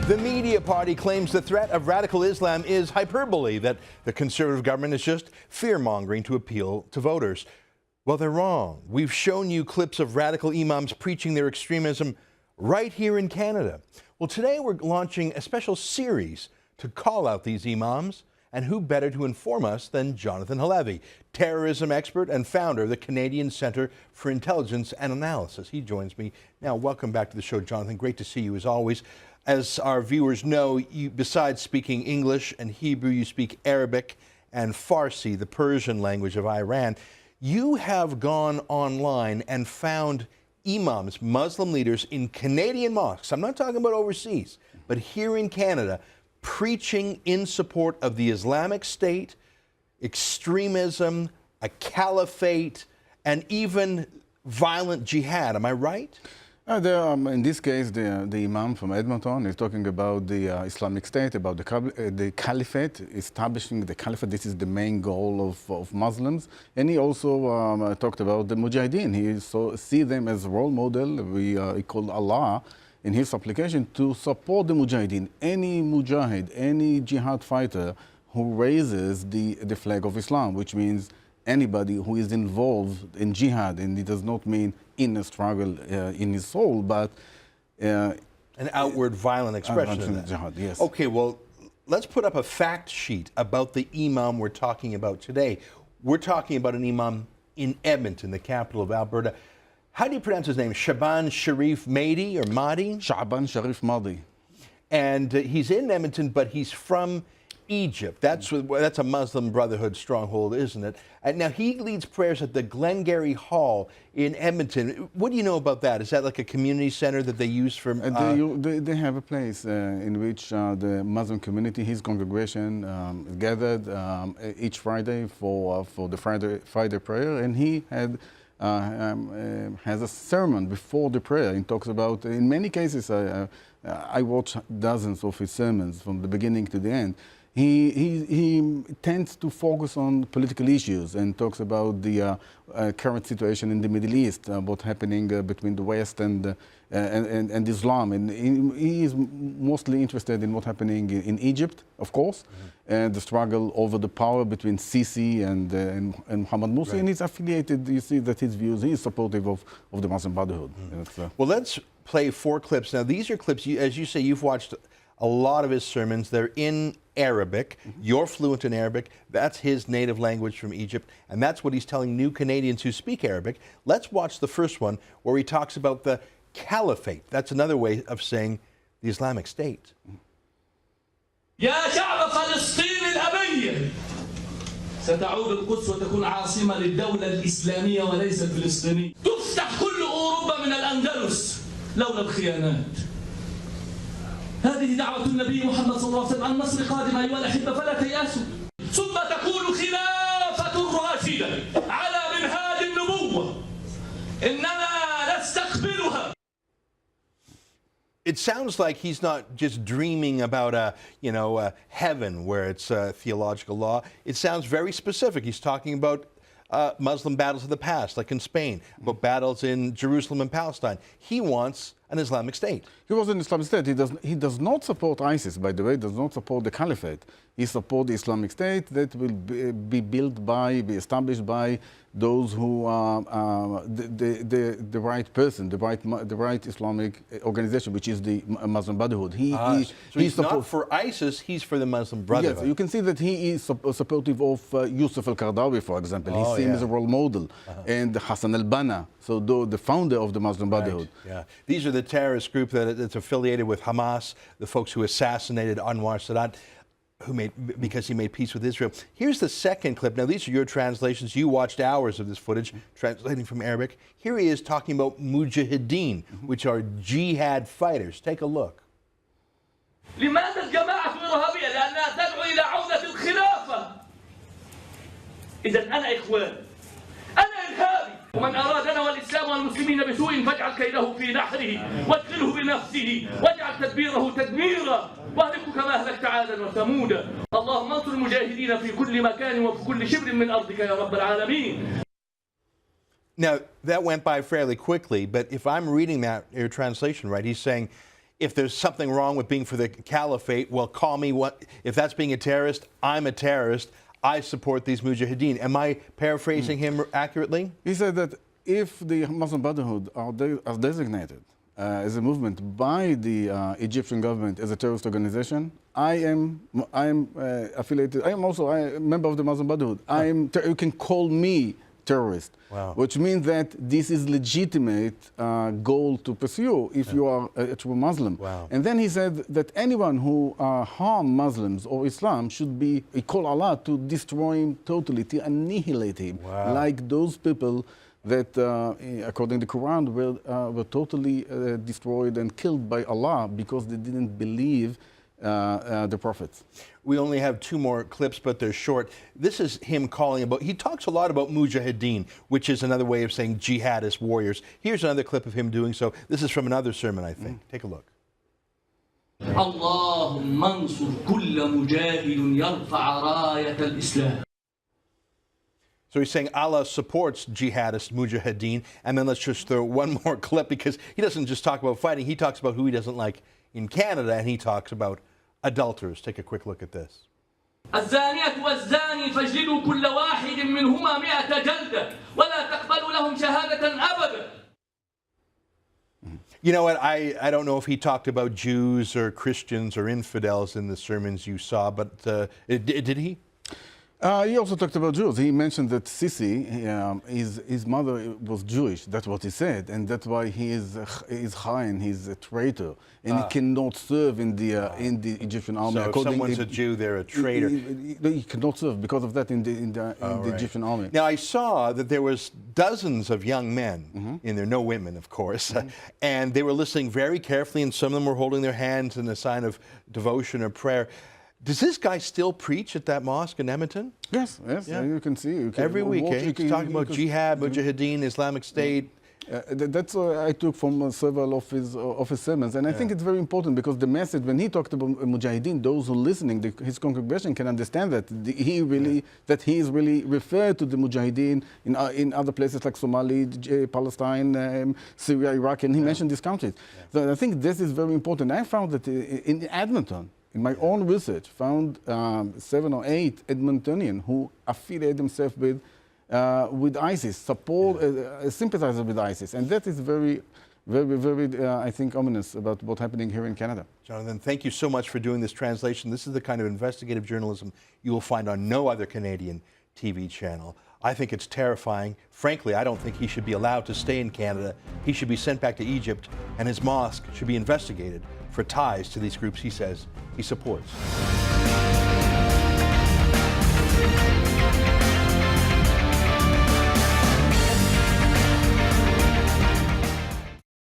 The media party claims the threat of radical Islam is hyperbole, that the conservative government is just fear-mongering to appeal to voters. Well, they're wrong. We've shown you clips of radical imams preaching their extremism right here in Canada. Well, today we're launching a special series to call out these imams, and who better to inform us than Jonathan Halevi, terrorism expert and founder of the Canadian Centre for Intelligence and Analysis. He joins me now. Welcome back to the show, Jonathan. Great to see you as always. As our viewers know, you, besides speaking English and Hebrew, you speak Arabic and Farsi, the Persian language of Iran. You have gone online and found imams, Muslim leaders in Canadian mosques. I'm not talking about overseas, but here in Canada, preaching in support of the Islamic State, extremism, a caliphate, and even violent jihad. Am I right? In this case, the Imam from Edmonton is talking about the Islamic State, about the Caliphate, establishing the Caliphate. This is the main goal of Muslims. And he also talked about the Mujahideen. He see them as a role model. He called Allah in his application to support the Mujahideen. Any Mujahid, any jihad fighter who raises the flag of Islam, which means anybody who is involved in jihad, and it does not mean in a struggle in his soul, but an outward violent expression of that. Jihad, yes. Okay, well, let's put up a fact sheet about the imam we're talking about today. We're talking about an imam in Edmonton, the capital of Alberta. How do you pronounce his name? Shaban Sharif Mahdi or Mahdi? Shaban Sharif Mahdi. And he's in Edmonton, but he's from Egypt. That's a Muslim Brotherhood stronghold, isn't it? And now he leads prayers at the Glengarry Hall in Edmonton. What do you know about that? Is that like a community center that they use for? They have a place in which the Muslim community, his congregation, gathered each Friday for the Friday prayer, and he had. Has a sermon before the prayer and talks about, in many cases, I watched dozens of his sermons from the beginning to the end. He tends to focus on political issues and talks about the current situation in the Middle East, what's happening between the West and Islam. And he is mostly interested in what's happening in Egypt, of course, and the struggle over the power between Sisi and Mohammed Morsi. Right. And he's affiliated, you see that his views, he is supportive of the Muslim Brotherhood. Well, let's play 4 clips. Now, these are clips, as you say, you've watched a lot of his sermons. They're in Arabic. You're fluent in Arabic. That's his native language from Egypt. And that's what he's telling new Canadians who speak Arabic. Let's watch the first one where he talks about the caliphate. That's another way of saying the Islamic State. يا شعب فلسطين الأبية ستعود القدس وتكون عاصمة للدولة الإسلامية وليس الفلسطينية. تفتح كل أوروبا من الأندلس لولا الخيانات. هذه دعوة النبي محمد صلى الله عليه وسلم. النصر قادم أيها الأحبة فلا تيأسوا. ثم تكون خلافة راشدة على منهاج النبوة. إننا نستقبلها. It sounds like he's not just dreaming about a heaven where it's theological law. It sounds very specific. He's talking about Muslim battles of the past, like in Spain, about battles in Jerusalem and Palestine. He wants an Islamic State. He was an Islamic State. He does not support ISIS, by the way, does not support the Caliphate. He supports the Islamic State that will be established by those who are the right person, the right Islamic organization, which is the Muslim Brotherhood. So he's not for ISIS, he's for the Muslim Brotherhood. Yes, you can see that he is supportive of Yusuf al-Qaradawi, for example. He's seen as a role model. And Hassan al-Banna, so the founder of the Muslim Brotherhood. Right. Yeah. These are the terrorist group that's affiliated with Hamas, the folks who assassinated Anwar Sadat, because he made peace with Israel. Here's the second clip. Now, these are your translations. You watched hours of this footage, translating from Arabic. Here he is talking about mujahideen, which are jihad fighters. Take a look. لماذا الجماعة الإرهابية؟ لأنها تدعو إلى عودة الخلافة. إذا أنا إخوان، أنا إرهابي، ومن أرادنا والإسلام والمسلمين بسوء فاجعل كيده في نحره وادخله بنفسه واجعل تدبيره تدميرا واهلكه كما أهلكت عادا وثمودا. اللهم انصر المجاهدين في كل مكان وفي كل شبر من أرضك يا رب العالمين. Now, that went by fairly quickly, but if I'm reading that, your translation right, he's saying, if there's something wrong with being for the caliphate, well, call me what. If that's being a terrorist, I'm a terrorist. I support these mujahideen. Am I paraphrasing him accurately? He said that if the Muslim Brotherhood are designated as a movement by the Egyptian government as a terrorist organization, I am affiliated. I am also a member of the Muslim Brotherhood. You can call me terrorist, Wow. which means that this is legitimate goal to pursue if you are a true Muslim. Wow. And then he said that anyone who harm Muslims or Islam should be, he called Allah to destroy him totally, to annihilate him, Wow. like those people that, according to the Quran, were totally destroyed and killed by Allah because they didn't believe the prophets. We only have 2 more clips, but they're short. This is him calling about, he talks a lot about mujahideen, which is another way of saying jihadist warriors. Here's another clip of him doing so. This is from another sermon, I think. Take a look. اللهم انصر كل مجاهد يرفع راية الإسلام. So he's saying Allah supports jihadist mujahideen. And then let's just throw one more clip, because he doesn't just talk about fighting, he talks about who he doesn't like in Canada, and he talks about adulterers. Take a quick look at this. الزانية والزاني فاجلدوا كل واحد منهما 100 جلدة ولا تقبلوا لهم شهادة أبدا. You know what? I don't know if he talked about Jews or Christians or infidels in the sermons you saw, but did he? He also talked about Jews. He mentioned that Sisi, his mother was Jewish. That's what he said, and that's why he is Chayin, he's a traitor, and he cannot serve in the Egyptian army. So if someone's a Jew, they're a traitor. He cannot serve because of that in the Egyptian army. Now I saw that there was dozens of young men in there, no women, of course, and they were listening very carefully, and some of them were holding their hands in a sign of devotion or prayer. Does this guy still preach at that mosque in Edmonton? Yes, Yeah. you can see. You can Every week, watch, he's talking about jihad, mujahideen, Islamic State. That's what I took from several of his sermons, and I think it's very important because the message, when he talked about mujahideen, those who are listening, his congregation can understand that he is really referred to the mujahideen in other places like Somalia, Palestine, Syria, Iraq, and he mentioned these countries. So I think this is very important. I found that in Edmonton, in my own research, found 7 or 8 Edmontonians who affiliate themselves with ISIS, sympathize with ISIS, and that is very, I think, ominous about what's happening here in Canada. Jonathan, thank you so much for doing this translation. This is the kind of investigative journalism you will find on no other Canadian TV channel. I think it's terrifying. Frankly, I don't think he should be allowed to stay in Canada. He should be sent back to Egypt, and his mosque should be investigated for ties to these groups he says he supports.